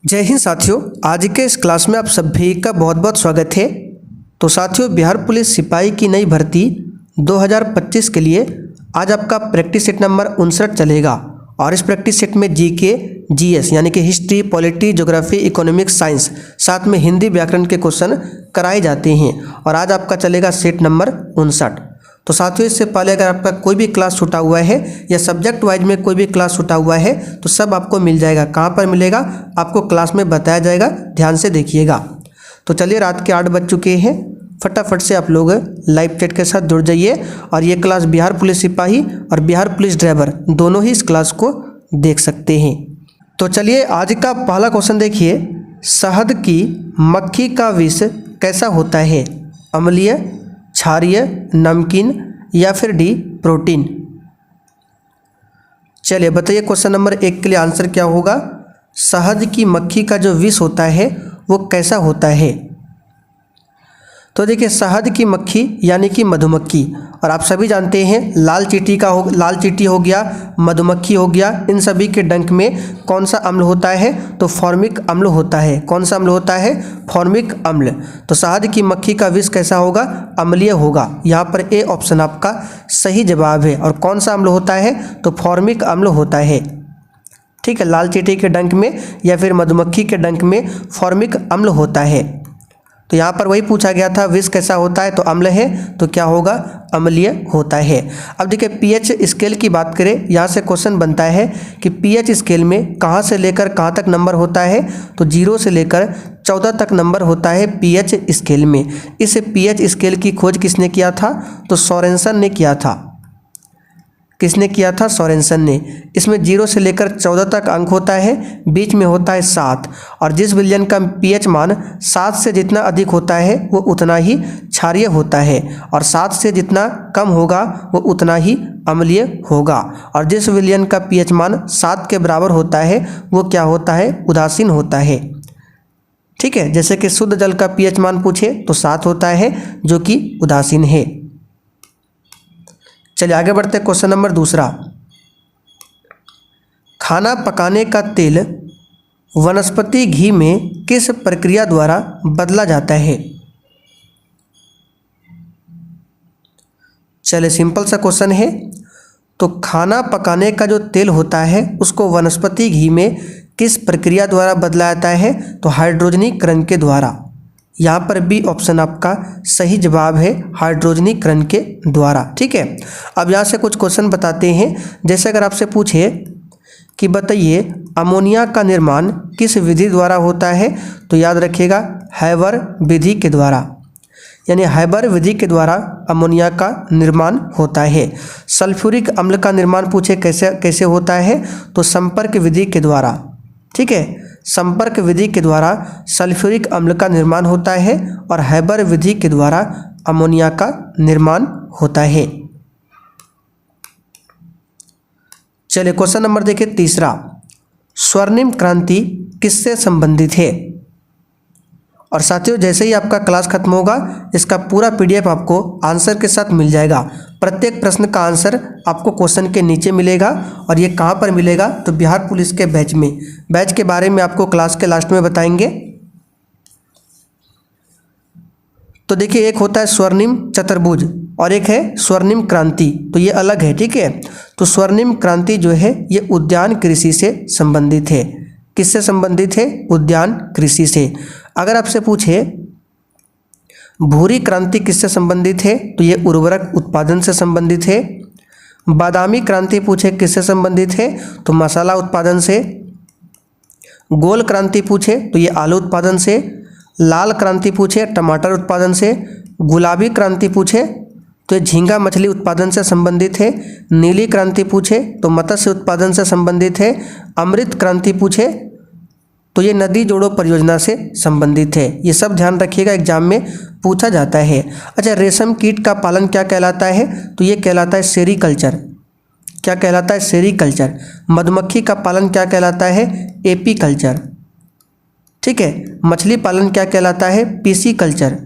जय हिंद साथियों, आज के इस क्लास में आप सभी का बहुत बहुत स्वागत है। तो साथियों, बिहार पुलिस सिपाही की नई भर्ती 2025 के लिए आज आपका प्रैक्टिस सेट नंबर 59 चलेगा और इस प्रैक्टिस सेट में जीके, जीएस यानी कि history, polity, geography, economics, science, साथ में हिंदी व्याकरण के क्वेश्चन कराए जाते हैं और आज आपका चलेगा सेट नंबर 59। तो साथियों, इससे पहले अगर आपका कोई भी क्लास छूटा हुआ है या सब्जेक्ट वाइज में कोई भी क्लास छूटा हुआ है तो सब आपको मिल जाएगा। कहाँ पर मिलेगा आपको क्लास में बताया जाएगा, ध्यान से देखिएगा। तो चलिए, रात के 8 बज चुके हैं, फटाफट से आप लोग लाइव चैट के साथ जुड़ जाइए और ये क्लास बिहार पुलिस सिपाही और बिहार पुलिस ड्राइवर दोनों ही इस क्लास को देख सकते हैं। तो चलिए, आज का पहला क्वेश्चन देखिए, शहद की मक्खी का विष कैसा होता है? अम्लीय, क्षारीय, नमकीन या फिर डी प्रोटीन? चलिए बताइए, क्वेश्चन नंबर 1 के लिए आंसर क्या होगा? शहद की मक्खी का जो विष होता है वो कैसा होता है? तो देखिए, शहद की मक्खी यानी कि मधुमक्खी, और आप सभी जानते हैं लाल चींटी हो गया, मधुमक्खी हो गया, इन सभी के डंक में कौन सा अम्ल होता है? तो फॉर्मिक अम्ल होता है। कौन सा अम्ल होता है? फॉर्मिक अम्ल। तो शहद की मक्खी का विष कैसा होगा? अम्लीय होगा। यहाँ पर ए ऑप्शन आपका सही जवाब है। और कौन सा अम्ल होता है? तो फॉर्मिक अम्ल होता है। ठीक है, लाल चींटी के डंक में या फिर मधुमक्खी के डंक में फॉर्मिक अम्ल होता है। तो यहाँ पर वही पूछा गया था, विष कैसा होता है? तो अम्ल है, तो क्या होगा? अम्लीय होता है। अब देखिए, पीएच स्केल की बात करें, यहाँ से क्वेश्चन बनता है कि पीएच स्केल में कहाँ से लेकर कहाँ तक नंबर होता है? तो 0 से लेकर 14 तक नंबर होता है पीएच स्केल में। इस पीएच स्केल की खोज किसने किया था? तो सोरेनसन ने किया था। किसने किया था? सोरेनसन ने। इसमें 0 से लेकर 14 तक अंक होता है, बीच में होता है 7, और जिस विलयन का पीएच मान 7 से जितना अधिक होता है वो उतना ही क्षारीय होता है, और 7 से जितना कम होगा वो उतना ही अम्लीय होगा, और जिस विलयन का पीएच मान 7 के बराबर होता है वो क्या होता है? उदासीन होता है। ठीक है, जैसे कि शुद्ध जल का पीएच मान पूछे तो 7 होता है, जो कि उदासीन है। चलिए आगे बढ़ते हैं, क्वेश्चन नंबर 2। खाना पकाने का तेल वनस्पति घी में किस प्रक्रिया द्वारा बदला जाता है? चलिए, सिंपल सा क्वेश्चन है। तो खाना पकाने का जो तेल होता है उसको वनस्पति घी में किस प्रक्रिया द्वारा बदला जाता है? तो हाइड्रोजनीकरण के द्वारा। यहाँ पर बी ऑप्शन आपका सही जवाब है, हाइड्रोजनीकरण के द्वारा। ठीक है, अब यहाँ से कुछ क्वेश्चन बताते हैं। जैसे अगर आपसे पूछे कि बताइए अमोनिया का निर्माण किस विधि द्वारा होता है? तो याद रखिएगा, हैबर विधि के द्वारा, यानी हैबर विधि के द्वारा अमोनिया का निर्माण होता है। सल्फ्यूरिक अम्ल का निर्माण पूछे कैसे होता है? तो संपर्क विधि के द्वारा। ठीक है, संपर्क विधि के द्वारा सल्फ्यूरिक अम्ल का निर्माण होता है और हैबर विधि के द्वारा अमोनिया का निर्माण होता है। चलिए क्वेश्चन नंबर देखिए 3। स्वर्णिम क्रांति किससे संबंधित है? और साथियों, जैसे ही आपका क्लास खत्म होगा इसका पूरा पीडीएफ आपको आंसर के साथ मिल जाएगा। प्रत्येक प्रश्न का आंसर आपको क्वेश्चन के नीचे मिलेगा। और ये कहाँ पर मिलेगा? तो बिहार पुलिस के बैच में। बैच के बारे में आपको क्लास के लास्ट में बताएंगे। तो देखिए, एक होता है स्वर्णिम चतुर्भुज और एक है स्वर्णिम क्रांति, तो ये अलग है। ठीक है, तो स्वर्णिम क्रांति जो है ये उद्यान कृषि से संबंधित है। किससे संबंधित है? उद्यान कृषि से। अगर आपसे पूछे भूरी क्रांति किससे संबंधित है? तो ये उर्वरक उत्पादन से संबंधित है। बादामी क्रांति पूछे किससे संबंधित है? तो मसाला उत्पादन से। गोल क्रांति पूछे तो ये आलू उत्पादन से। लाल क्रांति पूछे टमाटर उत्पादन से। गुलाबी क्रांति पूछे तो ये झींगा मछली उत्पादन से संबंधित है। नीली क्रांति पूछे तो मत्स्य उत्पादन से संबंधित है। अमृत क्रांति पूछे तो ये नदी जोड़ो परियोजना से संबंधित है। ये सब ध्यान रखिएगा, एग्जाम में पूछा जाता है। अच्छा, रेशम कीट का पालन क्या कहलाता है? तो ये कहलाता है सेरीकल्चर। क्या कहलाता है? सेरीकल्चर। मधुमक्खी का पालन क्या कहलाता है? एपीकल्चर। ठीक है, मछली पालन क्या कहलाता है? पीसीकल्चर।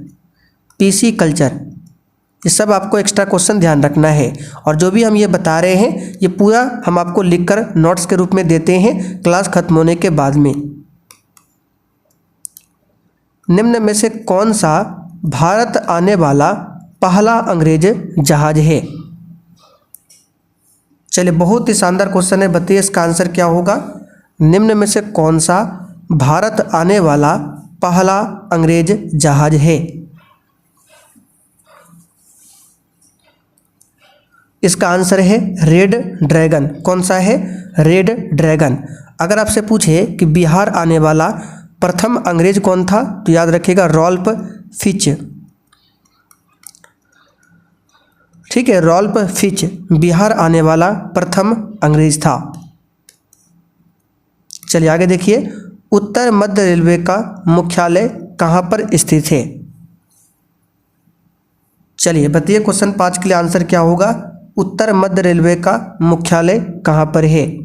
पीसीकल्चर। ये सब आपको एक्स्ट्रा क्वेश्चन ध्यान रखना है। और जो भी हम ये बता रहे हैं ये पूरा हम आपको लिखकर नोट्स के रूप में देते हैं क्लास खत्म होने के बाद में। निम्न में से कौन सा भारत आने वाला पहला अंग्रेज जहाज है? चलिए, बहुत ही शानदार क्वेश्चन है, बताइए इसका आंसर क्या होगा। निम्न में से कौन सा भारत आने वाला पहला अंग्रेज जहाज है? इसका आंसर है रेड ड्रैगन। कौन सा है? Red dragon. अगर आपसे पूछे कि बिहार आने वाला प्रथम अंग्रेज कौन था, तो याद रखिएगा रॉल्फ फिच। ठीक है, रॉल्फ फिच बिहार आने वाला प्रथम अंग्रेज था। चलिए आगे देखिए, उत्तर मध्य रेलवे का मुख्यालय कहाँ पर स्थित है? चलिए बताइए क्वेश्चन 5 के लिए आंसर क्या होगा। उत्तर मध्य रेलवे का मुख्यालय कहाँ पर है?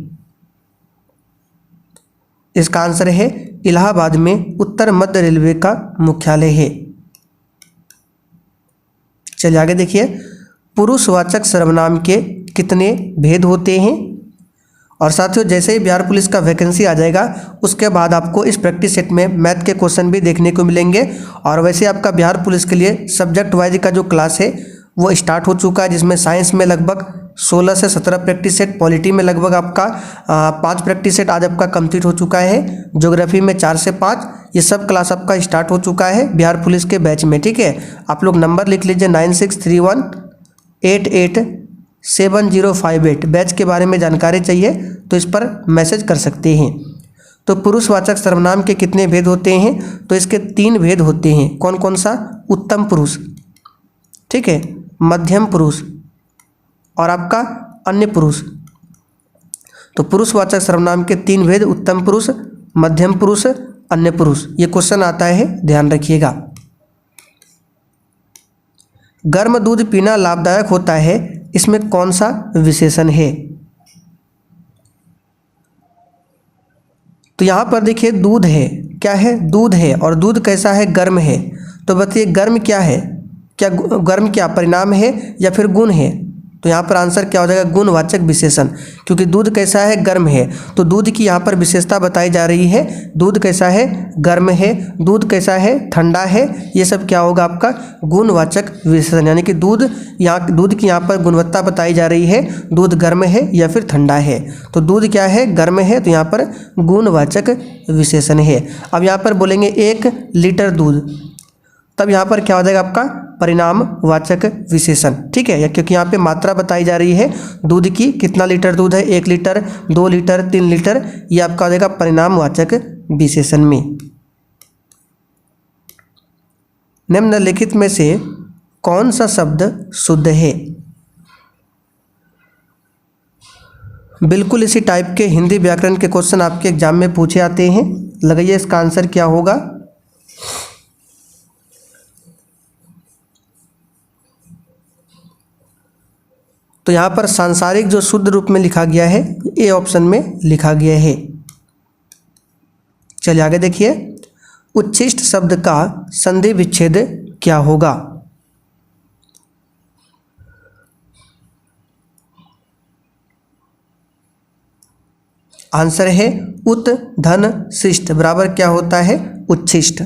इसका आंसर है इलाहाबाद में उत्तर मध्य रेलवे का मुख्यालय है। चलिए आगे देखिए, पुरुषवाचक सर्वनाम के कितने भेद होते हैं? और साथियों, जैसे ही बिहार पुलिस का वैकेंसी आ जाएगा उसके बाद आपको इस प्रैक्टिस सेट में मैथ के क्वेश्चन भी देखने को मिलेंगे। और वैसे आपका बिहार पुलिस के लिए सब्जेक्ट वाइज का जो क्लास है वो स्टार्ट हो चुका है, जिसमें साइंस में लगभग 16 से 17 प्रैक्टिस सेट, पॉलिटी में लगभग आपका 5 प्रैक्टिस सेट आज आपका कंप्लीट हो चुका है, ज्योग्राफी में 4 से 5, ये सब क्लास आपका स्टार्ट हो चुका है बिहार पुलिस के बैच में। ठीक है, आप लोग नंबर लिख लीजिए 9631887058। बैच के बारे में जानकारी चाहिए तो इस पर मैसेज कर सकते हैं। तो पुरुषवाचक सर्वनाम के कितने भेद होते हैं? तो इसके 3 भेद होते हैं। कौन कौन सा? उत्तम पुरुष, ठीक है, मध्यम पुरुष और आपका अन्य पुरुष। तो पुरुषवाचक सर्वनाम के 3 भेद, उत्तम पुरुष, मध्यम पुरुष, अन्य पुरुष। ये क्वेश्चन आता है, ध्यान रखिएगा। गर्म दूध पीना लाभदायक होता है, इसमें कौन सा विशेषण है? तो यहाँ पर देखिए दूध है, क्या है? दूध है। और दूध कैसा है? गर्म है। तो बताइए गर्म क्या है? क्या गर्म क्या परिणाम है या फिर गुण है? तो यहाँ पर आंसर क्या हो जाएगा? गुणवाचक विशेषण, क्योंकि दूध कैसा है? गर्म है। तो दूध की यहाँ पर विशेषता बताई जा रही है। दूध कैसा है? गर्म है। दूध कैसा है? ठंडा है। ये सब क्या होगा? आपका गुणवाचक विशेषण, यानी कि दूध की यहाँ पर गुणवत्ता बताई जा रही है, दूध गर्म है या फिर ठंडा है। तो दूध क्या है? गर्म है, तो यहाँ पर गुणवाचक विशेषण है। अब यहाँ पर बोलेंगे 1 लीटर दूध, तब यहाँ पर क्या हो जाएगा? आपका परिणामवाचक विशेषण। ठीक है, क्योंकि यहाँ पे मात्रा बताई जा रही है दूध की, कितना लीटर दूध है? 1 लीटर, 2 लीटर, 3 लीटर। ये आपका हो जाएगा परिणामवाचक विशेषण में। निम्नलिखित में से कौन सा शब्द शुद्ध है? बिल्कुल इसी टाइप के हिंदी व्याकरण के क्वेश्चन आपके एग्जाम में पूछे आते हैं। लगाइए इसका आंसर क्या होगा। तो यहाँ पर सांसारिक जो शुद्ध रूप में लिखा गया है, ए ऑप्शन में लिखा गया है। चलिए आगे देखिए, उच्छिष्ट शब्द का संधि विच्छेद क्या होगा? आंसर है उत धन शिष्ट बराबर क्या होता है? उच्छिष्ट।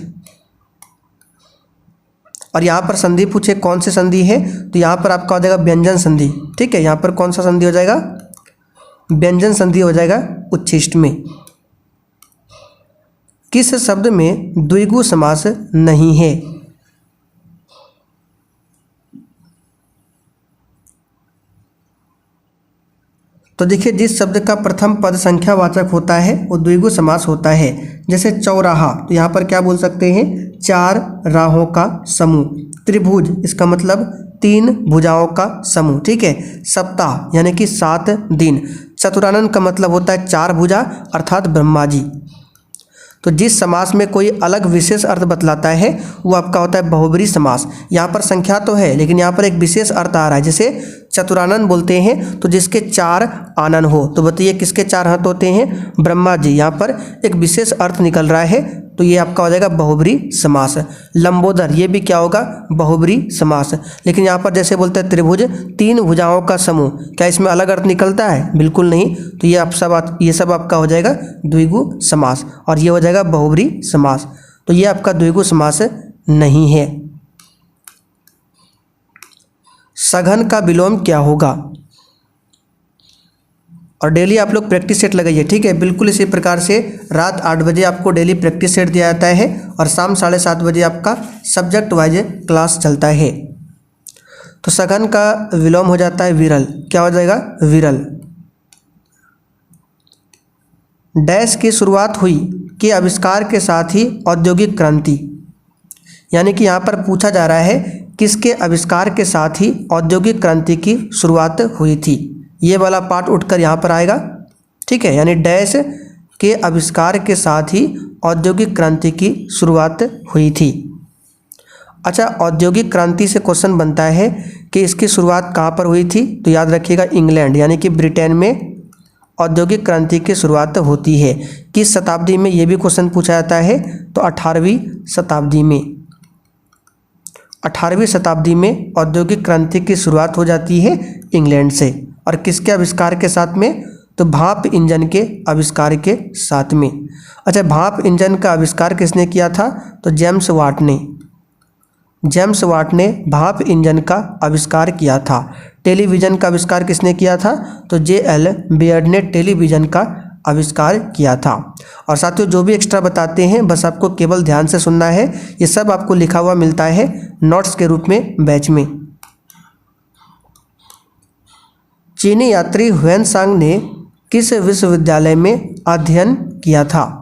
और यहाँ पर संधि पूछे कौन सी संधि है, तो यहाँ पर आपका हो जाएगा व्यंजन संधि। ठीक है, यहाँ पर कौन सा संधि हो जाएगा? व्यंजन संधि हो जाएगा उच्छिष्ट में। किस शब्द में द्विगु समास नहीं है? तो देखिए, जिस शब्द का प्रथम पद संख्यावाचक होता है वो द्विगु समास होता है। जैसे चौराहा, तो यहाँ पर क्या बोल सकते हैं? 4 राहों का समूह। त्रिभुज, इसका मतलब 3 भुजाओं का समूह। ठीक है, सप्ताह यानी कि 7 दिन। चतुरानन का मतलब होता है 4 भुजा अर्थात ब्रह्मा जी। तो जिस समास में कोई अलग विशेष अर्थ बतलाता है वो आपका होता है बहुब्री समास। यहाँ पर संख्या तो है लेकिन यहाँ पर एक विशेष अर्थ आ रहा है। जैसे चतुरानन बोलते हैं तो जिसके 4 आनन हो, तो बताइए किसके 4 हाथ होते हैं? ब्रह्मा जी। यहाँ पर एक विशेष अर्थ निकल रहा है, तो ये आपका हो जाएगा बहुब्री समास। लंबोदर, ये भी क्या होगा? बहुब्री समास। लेकिन यहाँ पर जैसे बोलते हैं त्रिभुज, 3 भुजाओं का समूह, क्या इसमें अलग अर्थ निकलता है? बिल्कुल नहीं। तो ये सब आपका हो जाएगा द्विगु समास और ये हो जाएगा बहुब्री समास। तो ये आपका द्विगु समास नहीं है। सघन का विलोम क्या होगा? और डेली आप लोग प्रैक्टिस सेट लगाइए, ठीक है। बिल्कुल इसी प्रकार से रात 8 बजे आपको डेली प्रैक्टिस सेट दिया जाता है और शाम 7:30 बजे आपका सब्जेक्ट वाइज क्लास चलता है। तो सघन का विलोम हो जाता है विरल। क्या हो जाएगा? विरल। डैश की शुरुआत हुई के आविष्कार के साथ ही औद्योगिक क्रांति, यानी कि यहाँ पर पूछा जा रहा है किसके आविष्कार के साथ ही औद्योगिक क्रांति की शुरुआत हुई थी। ये वाला पार्ट उठकर यहाँ पर आएगा, ठीक है। यानी डैश के आविष्कार के साथ ही औद्योगिक क्रांति की शुरुआत हुई थी। अच्छा, औद्योगिक क्रांति से क्वेश्चन बनता है कि इसकी शुरुआत कहाँ पर हुई थी, तो याद रखिएगा इंग्लैंड यानी कि ब्रिटेन में औद्योगिक क्रांति की शुरुआत होती है। किस शताब्दी में, ये भी क्वेश्चन पूछा जाता है, तो 18वीं शताब्दी में। 18वीं शताब्दी में औद्योगिक क्रांति की शुरुआत हो जाती है इंग्लैंड से। और किसके आविष्कार के साथ में, तो भाप इंजन के आविष्कार के साथ में। अच्छा, भाप इंजन का आविष्कार किसने किया था, तो जेम्स वाट ने। जेम्स वाट ने भाप इंजन का आविष्कार किया था। टेलीविज़न का आविष्कार किसने किया था, तो J.L. बेयर्ड ने टेलीविज़न का आविष्कार किया था। और साथियों, जो भी एक्स्ट्रा बताते हैं बस आपको केवल ध्यान से सुनना है। ये सब आपको लिखा हुआ मिलता है नोट्स के रूप में बैच में। चीनी यात्री ह्वेनसांग ने किस विश्वविद्यालय में अध्ययन किया था?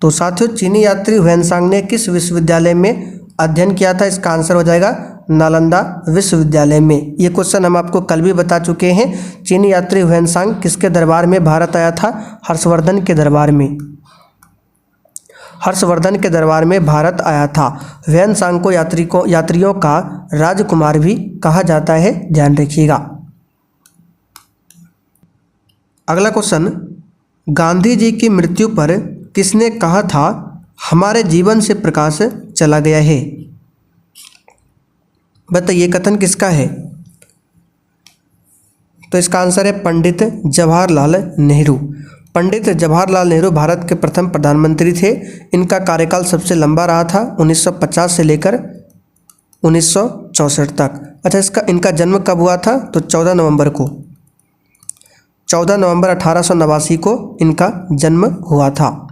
तो साथियों, चीनी यात्री ह्वेनसांग ने किस विश्वविद्यालय में अध्ययन किया था? इसका आंसर हो जाएगा नालंदा विश्वविद्यालय में। ये क्वेश्चन हम आपको कल भी बता चुके हैं। चीनी यात्री ह्वेनसांग किसके दरबार में भारत आया था? हर्षवर्धन के दरबार में। हर्षवर्धन के दरबार में भारत आया था। ह्वेनसांग को यात्रियों का राजकुमार भी कहा जाता है, ध्यान रखिएगा। अगला क्वेश्चन, गांधी जी की मृत्यु पर किसने कहा था हमारे जीवन से प्रकाश चला गया है? बताइए कथन किसका है? तो इसका आंसर है पंडित जवाहरलाल नेहरू। पंडित जवाहरलाल नेहरू भारत के प्रथम प्रधानमंत्री थे। इनका कार्यकाल सबसे लंबा रहा था, 1950 से लेकर 1964 तक। अच्छा, इनका जन्म कब हुआ था? तो 14 नवंबर को। 14 नवंबर 1889 को इनका जन्म हुआ था।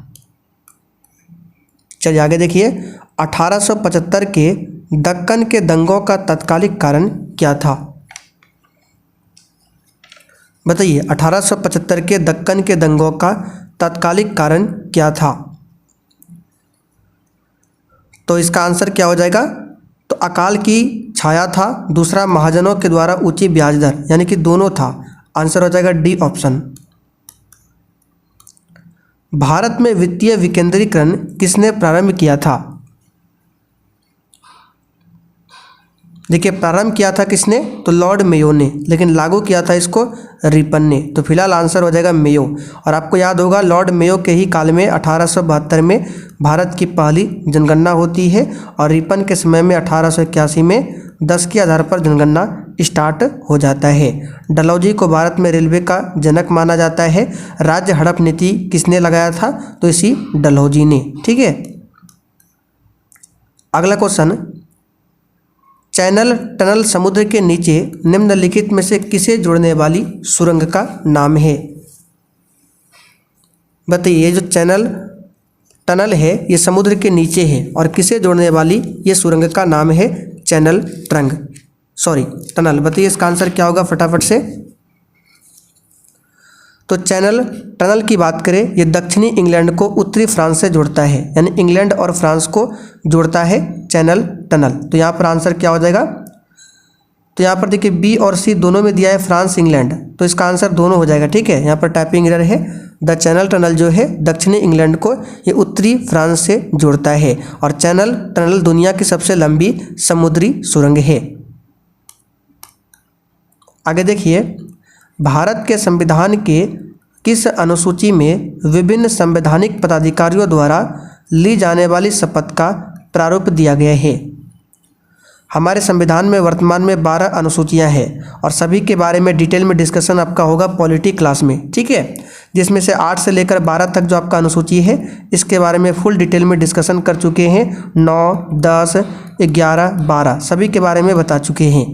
चलिए आगे देखिए। 1875 के दक्कन के दंगों का तत्कालिक कारण क्या था? बताइए, 1875 के दक्कन के दंगों का तत्कालिक कारण क्या था? तो इसका आंसर क्या हो जाएगा? तो अकाल की छाया था, दूसरा महाजनों के द्वारा ऊंची ब्याज दर, यानी कि दोनों था। आंसर हो जाएगा डी ऑप्शन। भारत में वित्तीय विकेंद्रीकरण किसने प्रारंभ किया था? देखिए, प्रारंभ किया था किसने? तो लॉर्ड मेयो ने, लेकिन लागू किया था इसको रिपन ने। तो फिलहाल आंसर हो जाएगा मेयो। और आपको याद होगा लॉर्ड मेयो के ही काल में 1872 में भारत की पहली जनगणना होती है और रिपन के समय में 1881 में 10 के आधार पर जनगणना स्टार्ट हो जाता है। डलहौजी को भारत में रेलवे का जनक माना जाता है। राज्य हड़प नीति किसने लगाया था? तो इसी डलहौजी ने, ठीक है। अगला क्वेश्चन, चैनल टनल समुद्र के नीचे निम्नलिखित में से किसे जोड़ने वाली सुरंग का नाम है? बताइए, ये जो चैनल टनल है ये समुद्र के नीचे है और किसे जोड़ने वाली ये सुरंग का नाम है? Channel tunnel. बताइए इसका आंसर क्या होगा फटाफट से। तो चैनल टनल की बात करें, ये दक्षिणी इंग्लैंड को उत्तरी फ्रांस से जोड़ता है, यानी इंग्लैंड और फ्रांस को जोड़ता है चैनल टनल। तो यहाँ पर आंसर क्या हो जाएगा? तो यहाँ पर देखिए बी और सी दोनों में दिया है फ्रांस इंग्लैंड, तो इसका आंसर दोनों हो जाएगा, ठीक है। यहाँ पर टाइपिंग एरर है। द चैनल टनल जो है दक्षिणी इंग्लैंड को ये उत्तरी फ्रांस से जोड़ता है और चैनल टनल दुनिया की सबसे लंबी समुद्री सुरंग है। आगे देखिए, भारत के संविधान के किस अनुसूची में विभिन्न संवैधानिक पदाधिकारियों द्वारा ली जाने वाली शपथ का प्रारूप दिया गया है? हमारे संविधान में वर्तमान में 12 अनुसूचियां हैं और सभी के बारे में डिटेल में डिस्कशन आपका होगा पॉलिटी क्लास में, ठीक है, जिसमें से 8 से लेकर 12 तक जो आपका अनुसूची है इसके बारे में फुल डिटेल में डिस्कशन कर चुके हैं। 9, 10, 11, 12 सभी के बारे में बता चुके हैं।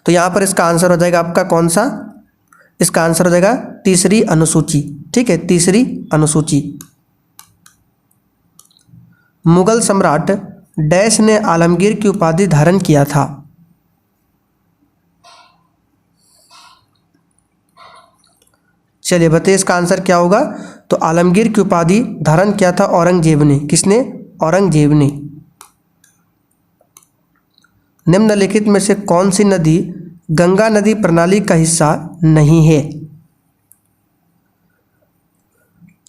तो यहाँ पर इसका आंसर हो जाएगा आपका कौन सा? इसका आंसर हो जाएगा तीसरी अनुसूची, ठीक है, तीसरी अनुसूची। मुगल सम्राट डैश ने आलमगीर की उपाधि धारण किया था? चलिए बताइए इसका आंसर क्या होगा। तो आलमगीर की उपाधि धारण किया था औरंगजेब ने। किसने? औरंगजेब ने। निम्नलिखित में से कौन सी नदी गंगा नदी प्रणाली का हिस्सा नहीं है?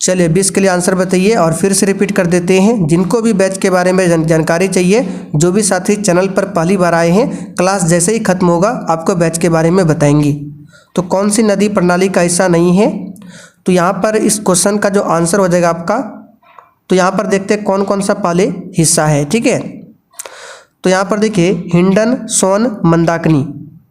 चलिए 20 के लिए आंसर बताइए और फिर से रिपीट कर देते हैं। जिनको भी बैच के बारे में जानकारी चाहिए, जो भी साथी चैनल पर पहली बार आए हैं, क्लास जैसे ही खत्म होगा आपको बैच के बारे में बताएंगे। तो कौन सी नदी प्रणाली का हिस्सा नहीं है? तो यहाँ पर इस क्वेश्चन का जो आंसर हो जाएगा आपका, तो यहाँ पर देखते हैं कौन कौन सा पहले हिस्सा है, ठीक है। तो यहाँ पर देखिए हिंडन, सोन, मंदाकिनी,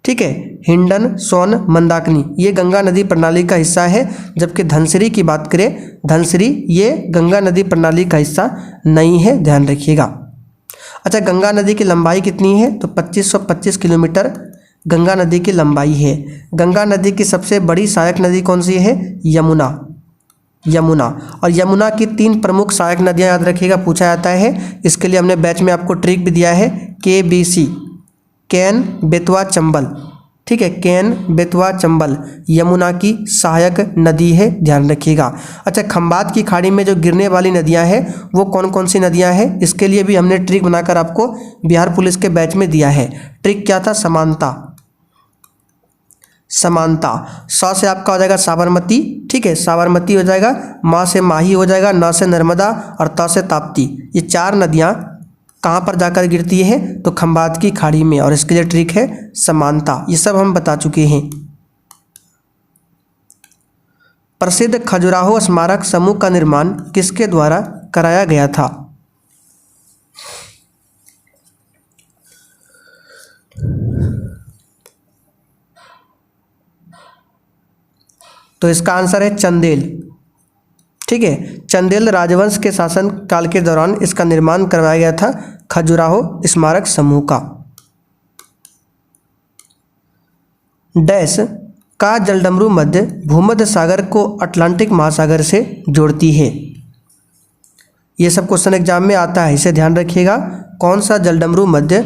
ठीक है, हिंडन, सोन, मंदाकिनी ये गंगा नदी प्रणाली का हिस्सा है। जबकि धनसिरी की बात करें, धनसिरी ये गंगा नदी प्रणाली का हिस्सा नहीं है, ध्यान रखिएगा। अच्छा, गंगा नदी की लंबाई कितनी है? तो 2525 किलोमीटर गंगा नदी की लंबाई है। गंगा नदी की सबसे बड़ी सहायक नदी कौन सी है? यमुना। यमुना। और यमुना की 3 प्रमुख सहायक नदियाँ याद रखिएगा, पूछा जाता है। इसके लिए हमने बैच में आपको ट्रिक भी दिया है, KBC, केन, बेतवा, चंबल, ठीक है, केन, बेतवा, चंबल यमुना की सहायक नदी है, ध्यान रखिएगा। अच्छा, खंबात की खाड़ी में जो गिरने वाली नदियां हैं वो कौन कौन सी नदियां हैं? इसके लिए भी हमने ट्रिक बनाकर आपको बिहार पुलिस के बैच में दिया है। ट्रिक क्या था? समानता। समानता। स से आपका हो जाएगा साबरमती, ठीक है, साबरमती हो जाएगा। माँ से माही हो जाएगा, न से नर्मदा और त से ताप्ती। ये 4 नदियाँ कहाँ पर जाकर गिरती है? तो खंबात की खाड़ी में, और इसके लिए ट्रिक है समानता। ये सब हम बता चुके हैं। प्रसिद्ध खजुराहो स्मारक समूह का निर्माण किसके द्वारा कराया गया था? तो इसका आंसर है चंदेल, ठीक है, चंदेल राजवंश के शासन काल के दौरान इसका निर्माण करवाया गया था, खजुराहो स्मारक समूह का। डैश का जलडमरू मध्य भूमध्य सागर को अटलांटिक महासागर से जोड़ती है? ये सब क्वेश्चन एग्जाम में आता है, इसे ध्यान रखिएगा। कौन सा जलडमरू मध्य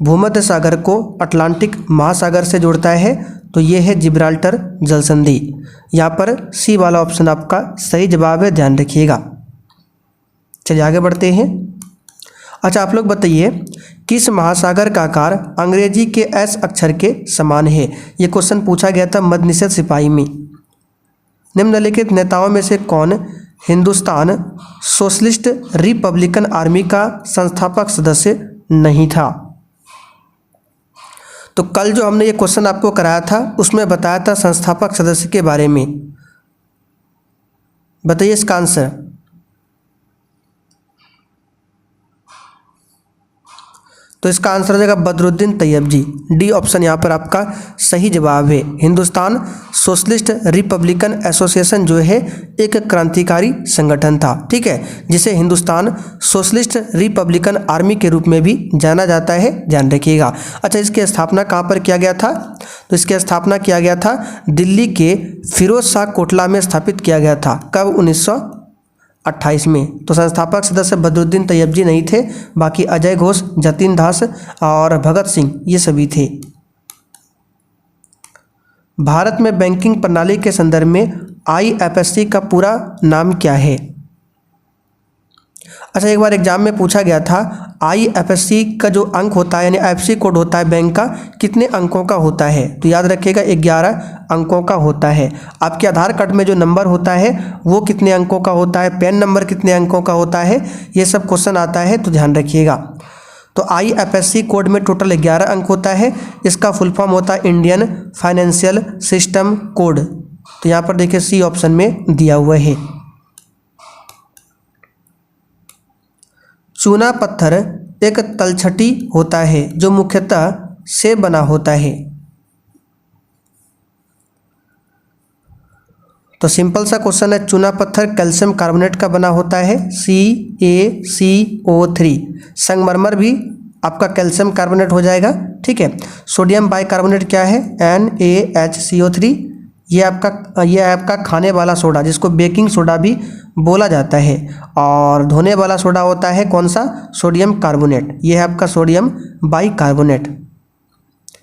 भूमध्य सागर को अटलांटिक महासागर से जोड़ता है? तो ये है जिब्राल्टर जल संधि। यहाँ पर सी वाला ऑप्शन आपका सही जवाब है, ध्यान रखिएगा। चलिए आगे बढ़ते हैं। अच्छा, आप लोग बताइए किस महासागर का आकार अंग्रेजी के एस अक्षर के समान है? ये क्वेश्चन पूछा गया था मद्य निषेध सिपाही में। निम्नलिखित नेताओं में से कौन हिंदुस्तान सोशलिस्ट रिपब्लिकन आर्मी का संस्थापक सदस्य नहीं था? तो कल जो हमने ये क्वेश्चन आपको कराया था उसमें बताया था संस्थापक सदस्य के बारे में। बताइए इसका आंसर। तो इसका आंसर हो जाएगा बदरुद्दीन तैयब जी। डी ऑप्शन यहाँ पर आपका सही जवाब है। हिंदुस्तान सोशलिस्ट रिपब्लिकन एसोसिएशन जो है एक क्रांतिकारी संगठन था, ठीक है, जिसे हिंदुस्तान सोशलिस्ट रिपब्लिकन आर्मी के रूप में भी जाना जाता है, ध्यान रखिएगा। अच्छा, इसकी स्थापना कहाँ पर किया गया था? तो इसकी स्थापना किया गया था दिल्ली के फिरोज शाह कोटला में स्थापित किया गया था। कब? 1928 में। तो संस्थापक सदस्य बदरुद्दीन तैयब जी नहीं थे, बाकी अजय घोष, जतिन दास और भगत सिंह ये सभी थे। भारत में बैंकिंग प्रणाली के संदर्भ में IFSC का पूरा नाम क्या है? अच्छा, एक बार एग्जाम में पूछा गया था IFSC का जो अंक होता है यानी IFSC कोड होता है बैंक का, कितने अंकों का होता है? तो याद रखिएगा 11 अंकों का होता है। आपके आधार कार्ड में जो नंबर होता है वो कितने अंकों का होता है? पैन नंबर कितने अंकों का होता है? ये सब क्वेश्चन आता है, तो ध्यान रखिएगा। तो IFSC कोड में टोटल 11 अंक होता है। इसका फुल फॉर्म होता है इंडियन फाइनेंशियल सिस्टम कोड। तो यहाँ पर देखिए सी ऑप्शन में दिया हुआ है। चूना पत्थर एक तलछटी होता है जो मुख्यतः से बना होता है? तो सिंपल सा क्वेश्चन है, चूना पत्थर कैल्शियम कार्बोनेट का बना होता है, CaCO3। संगमरमर भी आपका कैल्शियम कार्बोनेट हो जाएगा, ठीक है। सोडियम बाइकार्बोनेट क्या है? NaHCO3। ये आपका खाने वाला सोडा जिसको बेकिंग सोडा भी बोला जाता है, और धोने वाला सोडा होता है कौन सा? Sodium carbonate. ये है आपका सोडियम बाइकार्बोनेट।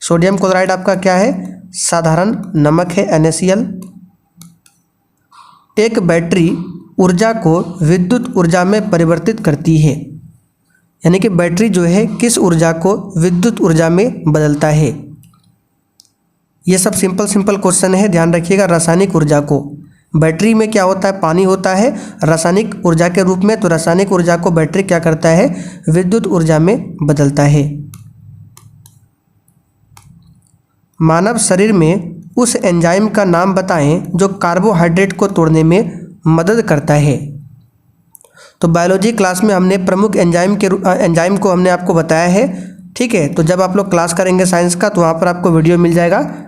सोडियम क्लोराइड आपका क्या है? साधारण नमक है, NaCl। एक बैटरी ऊर्जा को विद्युत ऊर्जा में परिवर्तित करती है, यानी कि बैटरी जो है किस ऊर्जा को विद्युत ऊर्जा में बदलता है? ये सब सिंपल क्वेश्चन है, ध्यान रखिएगा। रासायनिक ऊर्जा को, बैटरी में क्या होता है? पानी होता है रासायनिक ऊर्जा के रूप में, तो रासायनिक ऊर्जा को बैटरी क्या करता है? विद्युत ऊर्जा में बदलता है। मानव शरीर में उस एंजाइम का नाम बताएं जो कार्बोहाइड्रेट को तोड़ने में मदद करता है। तो बायोलॉजी क्लास में हमने प्रमुख एंजाइम को हमने आपको बताया है, ठीक है। तो जब आप लोग क्लास करेंगे साइंस का तो वहाँ पर आपको वीडियो मिल जाएगा।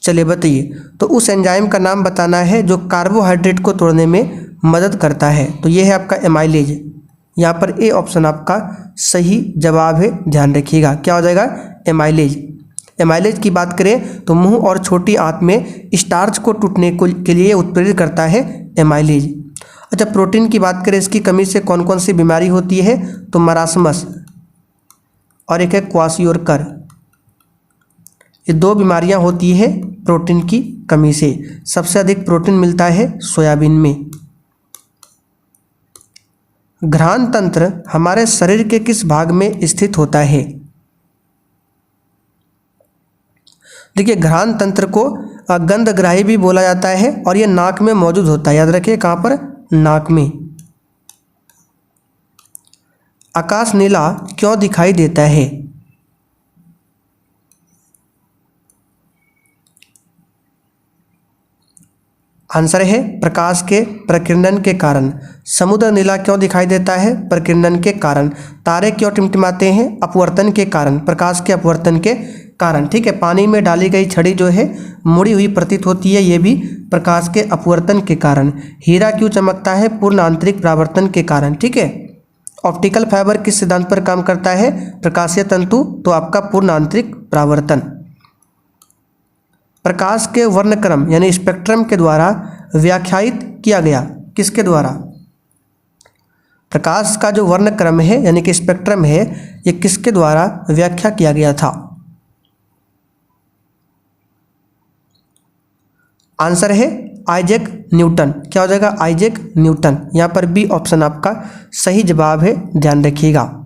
चलिए बताइए, तो उस एंजाइम का नाम बताना है जो कार्बोहाइड्रेट को तोड़ने में मदद करता है। तो ये है आपका एमाइलेज। यहाँ पर ए ऑप्शन आपका सही जवाब है, ध्यान रखिएगा। क्या हो जाएगा? एमाइलेज। एमाइलेज की बात करें तो मुंह और छोटी आंत में स्टार्च को टूटने के लिए उत्प्रेरित करता है एमाइलेज। अच्छा, प्रोटीन की बात करें, इसकी कमी से कौन कौन सी बीमारी होती है? तो मरासमस और एक है क्वाशियोरकर। ये दो बीमारियां होती है प्रोटीन की कमी से। सबसे अधिक प्रोटीन मिलता है सोयाबीन में। घ्राण तंत्र हमारे शरीर के किस भाग में स्थित होता है? देखिए, घ्राण तंत्र को गंधग्राही भी बोला जाता है और ये नाक में मौजूद होता है। याद रखिए, कहाँ पर? नाक में। आकाश नीला क्यों दिखाई देता है? आंसर है प्रकाश के प्रकीर्णन के कारण। समुद्र नीला क्यों दिखाई देता है? प्रकीर्णन के कारण। तारे क्यों टिमटिमाते हैं? अपवर्तन के कारण, प्रकाश के अपवर्तन के कारण, ठीक है। पानी में डाली गई छड़ी जो है मुड़ी हुई प्रतीत होती है, ये भी प्रकाश के अपवर्तन के कारण। हीरा क्यों चमकता है? पूर्ण आंतरिक परावर्तन के कारण, ठीक है। ऑप्टिकल फाइबर किस सिद्धांत पर काम करता है? प्रकाशीय तंतु, तो आपका पूर्ण आंतरिक परावर्तन। प्रकाश के वर्णक्रम यानी स्पेक्ट्रम के द्वारा व्याख्यायित किया गया, किसके द्वारा? प्रकाश का जो वर्णक्रम है यानी कि स्पेक्ट्रम है, ये किसके द्वारा व्याख्या किया गया था? आंसर है आइजैक न्यूटन। क्या हो जाएगा? Isaac Newton. यहाँ पर बी ऑप्शन आपका सही जवाब है, ध्यान रखिएगा।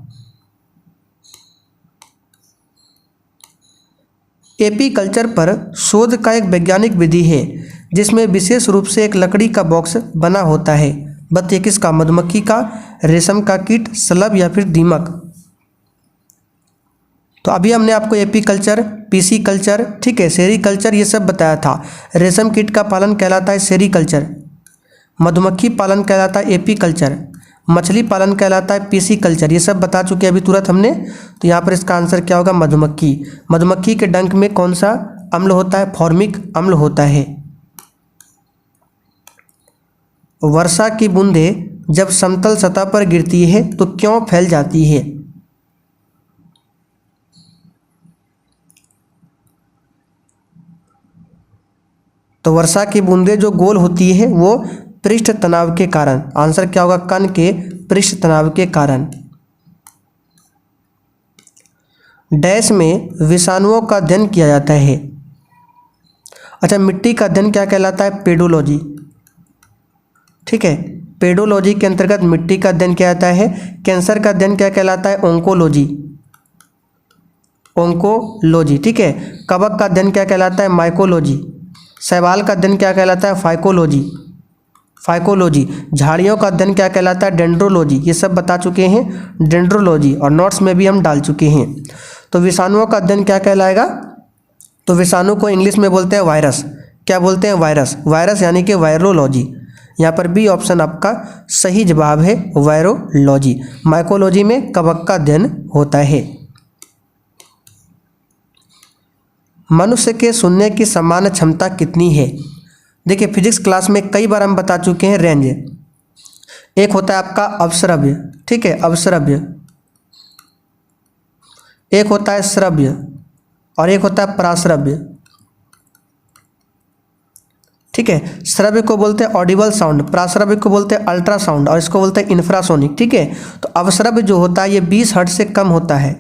एपीकल्चर पर शोध का एक वैज्ञानिक विधि है जिसमें विशेष रूप से एक लकड़ी का बॉक्स बना होता है। बताइए किसका? मधुमक्खी का, रेशम का कीट, शलभ या फिर दीमक? तो अभी हमने आपको एपीकल्चर, पीसीकल्चर, ठीक है, सेरीकल्चर ये सब बताया था। रेशम कीट का पालन कहलाता है सेरीकल्चर, मधुमक्खी पालन कहलाता है एपीकल्चर, मछली पालन कहलाता है पीसीकल्चर। ये सब बता चुके हैं अभी तुरंत हमने। तो यहाँ पर इसका आंसर क्या होगा? मधुमक्खी। मधुमक्खी के डंक में कौन सा अम्ल होता है? फॉर्मिक अम्ल होता है। वर्षा की बूंदें जब समतल सतह पर गिरती है तो क्यों फैल जाती है? तो वर्षा की बूंदें जो गोल होती है वो पृष्ठ तनाव के कारण। आंसर क्या होगा? कण के पृष्ठ तनाव के कारण। डैश में विषाणुओं का अध्ययन किया जाता है। अच्छा, मिट्टी का अध्ययन क्या कहलाता है? पेडोलॉजी, ठीक है। पेडोलॉजी के अंतर्गत मिट्टी का अध्ययन किया जाता है। कैंसर का अध्ययन क्या कहलाता है? ओंकोलॉजी, ओंकोलॉजी, ठीक है। कवक का अध्ययन क्या कहलाता है? माइकोलॉजी। शैवाल का अध्ययन क्या कहलाता है? Phycology, phycology. झाड़ियों का अध्ययन क्या कहलाता है? डेंड्रोलॉजी। ये सब बता चुके हैं, डेंड्रोलॉजी, और नोट्स में भी हम डाल चुके हैं। तो विषाणुओं का अध्ययन क्या कहलाएगा? तो विषाणु को इंग्लिश में बोलते हैं वायरस। क्या बोलते हैं? वायरस। वायरस यानी कि वायरोलॉजी। यहाँ पर बी ऑप्शन आपका सही जवाब है, वायरोलॉजी। माइकोलॉजी में कवक का अध्ययन होता है। मनुष्य के सुनने की सामान्य क्षमता कितनी है? देखिए फिजिक्स क्लास में कई बार हम बता चुके हैं रेंज। एक होता है आपका अवश्रव्य, ठीक है, अवश्रव्य, एक होता है श्रव्य और एक होता है पराश्रव्य, ठीक है। श्रव्य को बोलते हैं ऑडिबल साउंड, पराश्रव्य को बोलते हैं अल्ट्रासाउंड और इसको बोलते हैं इंफ्रासोनिक, ठीक है। तो अवश्रव्य जो होता है ये 20 हर्ट्ज से कम होता है,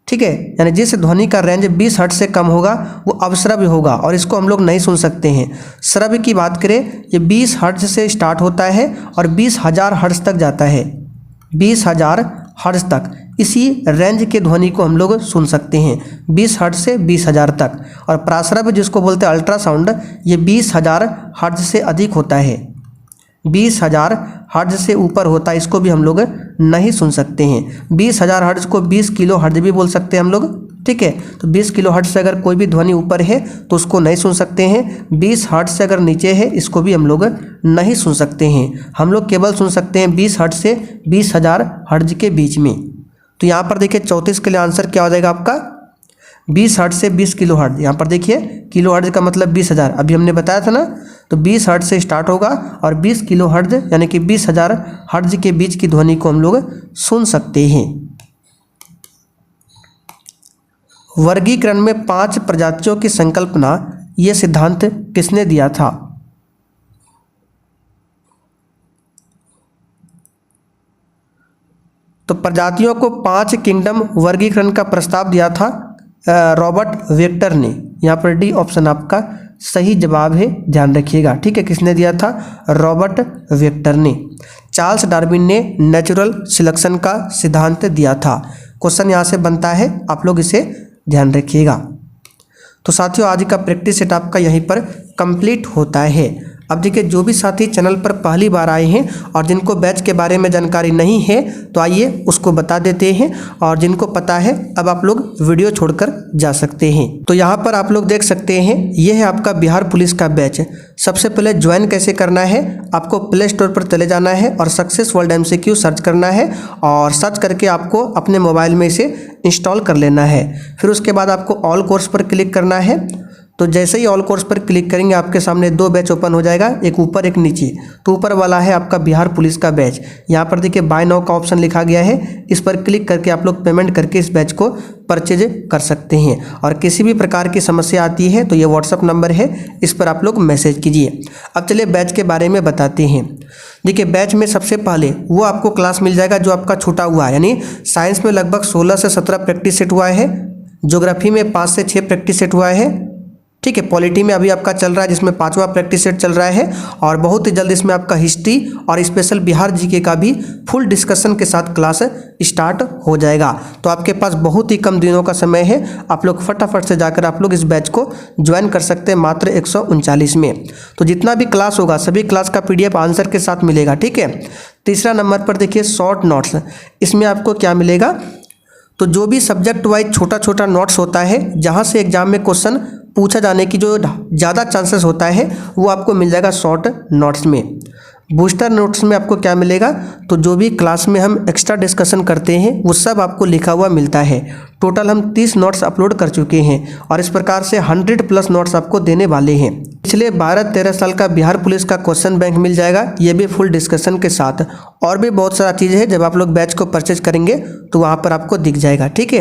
ठीक है, यानी जिस ध्वनि का रेंज 20 हर्ट्ज से कम होगा वो अवश्रव्य होगा और इसको हम लोग नहीं सुन सकते हैं। श्रव्य की बात करें ये 20 हर्ट्ज से स्टार्ट होता है और 20,000 हर्ट्ज तक जाता है, 20,000 हर्ट्ज तक। इसी रेंज के ध्वनि को हम लोग सुन सकते हैं 20 हर्ट्ज से 20,000 तक। और पराश्रव्य जिसको बोलते हैं अल्ट्रासाउंड ये 20,000 हर्ट्ज से अधिक होता है, 20,000 हर्ट्ज से ऊपर होता है, इसको भी हम लोग नहीं सुन सकते हैं। 20,000 हर्ट्ज को 20 किलो हर्ट्ज भी बोल सकते हैं हम लोग, ठीक है। तो 20 किलो हर्ट्ज से अगर कोई भी ध्वनि ऊपर है तो उसको नहीं सुन सकते हैं। 20 हर्ट्ज से अगर नीचे है इसको भी हम लोग नहीं सुन सकते हैं। हम लोग केवल सुन सकते हैं 20 हर्ट्ज से 20,000 हर्ट्ज के बीच में। तो यहाँ पर देखिए 34 के लिए आंसर क्या हो जाएगा आपका 20 हर्ट्ज से 20 किलो हर्ट्ज। यहाँ पर देखिए किलो हर्ट्ज का मतलब 20,000, अभी हमने बताया था ना। तो 20 हर्ट्ज से स्टार्ट होगा और 20 किलो हर्ट्ज यानी कि 20,000 हर्ट्ज के बीच की ध्वनि को हम लोग सुन सकते हैं। वर्गीकरण में 5 प्रजातियों की संकल्पना ये सिद्धांत किसने दिया था? तो प्रजातियों को 5 किंगडम वर्गीकरण का प्रस्ताव दिया था रॉबर्ट वेक्टर ने। यहाँ पर डी ऑप्शन आपका सही जवाब है, ध्यान रखिएगा, ठीक है। किसने दिया था? रॉबर्ट वेक्टर ने। चार्ल्स डार्विन ने नेचुरल सिलेक्शन का सिद्धांत दिया था। क्वेश्चन यहाँ से बनता है, आप लोग इसे ध्यान रखिएगा। तो साथियों आज का प्रैक्टिस सेट आपका यहीं पर कंप्लीट होता है। अब देखिए जो भी साथी चैनल पर पहली बार आए हैं और जिनको बैच के बारे में जानकारी नहीं है तो आइए उसको बता देते हैं, और जिनको पता है अब आप लोग वीडियो छोड़कर जा सकते हैं। तो यहाँ पर आप लोग देख सकते हैं ये है आपका बिहार पुलिस का बैच। सबसे पहले ज्वाइन कैसे करना है, आपको प्ले स्टोर पर चले जाना है और सक्सेस वर्ल्ड MCQ सर्च करना है और सर्च करके आपको अपने मोबाइल में इसे इंस्टॉल कर लेना है। फिर उसके बाद आपको ऑल कोर्स पर क्लिक करना है। तो जैसे ही ऑल कोर्स पर क्लिक करेंगे आपके सामने 2 बैच ओपन हो जाएगा, एक ऊपर एक नीचे। तो ऊपर वाला है आपका बिहार पुलिस का बैच। यहाँ पर देखिए बाय नाउ का ऑप्शन लिखा गया है, इस पर क्लिक करके आप लोग पेमेंट करके इस बैच को परचेज कर सकते हैं। और किसी भी प्रकार की समस्या आती है तो ये व्हाट्सअप नंबर है, इस पर आप लोग मैसेज कीजिए। अब चलिए बैच के बारे में बताते हैं। देखिए बैच में सबसे पहले वो आपको क्लास मिल जाएगा जो आपका छूटा हुआ है, यानी साइंस में लगभग 16 से 17 प्रैक्टिस सेट हुआ है, ज्योग्राफी में 5 से 6 प्रैक्टिस सेट हुआ है, ठीक है। पॉलिटी में अभी आपका चल रहा है जिसमें 5वां प्रैक्टिस सेट चल रहा है, और बहुत ही जल्द इसमें आपका हिस्ट्री और स्पेशल बिहार जीके का भी फुल डिस्कशन के साथ क्लास स्टार्ट हो जाएगा। तो आपके पास बहुत ही कम दिनों का समय है, आप लोग फटाफट से जाकर आप लोग इस बैच को ज्वाइन कर सकते हैं मात्र 139 में। तो जितना भी क्लास होगा सभी क्लास का PDF आंसर के साथ मिलेगा, ठीक है। तीसरा नंबर पर देखिए शॉर्ट नोट्स, इसमें आपको क्या मिलेगा? तो जो भी सब्जेक्ट वाइज छोटा छोटा नोट्स होता है जहाँ से एग्जाम में क्वेश्चन पूछा जाने की जो ज़्यादा चांसेस होता है वो आपको मिल जाएगा शॉर्ट नोट्स में। बूस्टर नोट्स में आपको क्या मिलेगा? तो जो भी क्लास में हम एक्स्ट्रा डिस्कशन करते हैं वो सब आपको लिखा हुआ मिलता है। टोटल हम 30 नोट्स अपलोड कर चुके हैं और इस प्रकार से 100+ नोट्स आपको देने वाले हैं। पिछले 12-13 साल का बिहार पुलिस का क्वेश्चन बैंक मिल जाएगा, ये भी फुल डिस्कशन के साथ। और भी बहुत सारा चीज़ है, जब आप लोग बैच को परचेज करेंगे तो वहाँ पर आपको दिख जाएगा, ठीक है।